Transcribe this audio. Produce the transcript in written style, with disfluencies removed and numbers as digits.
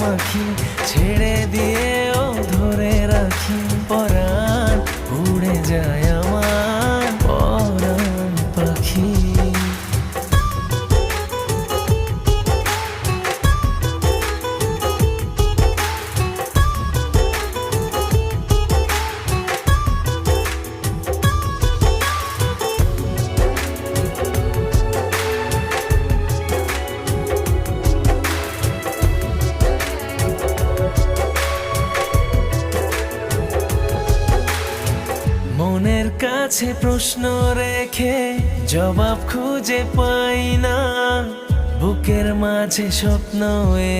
মাখি, ছেড়ে দিয়েও ধরে রাখি। পরাণ উড়ে যায় আমার পরাণ পাখি। মনের কাছে প্রশ্ন রেখে জবাব খুঁজে পাই না, বুকের মাঝে স্বপ্ন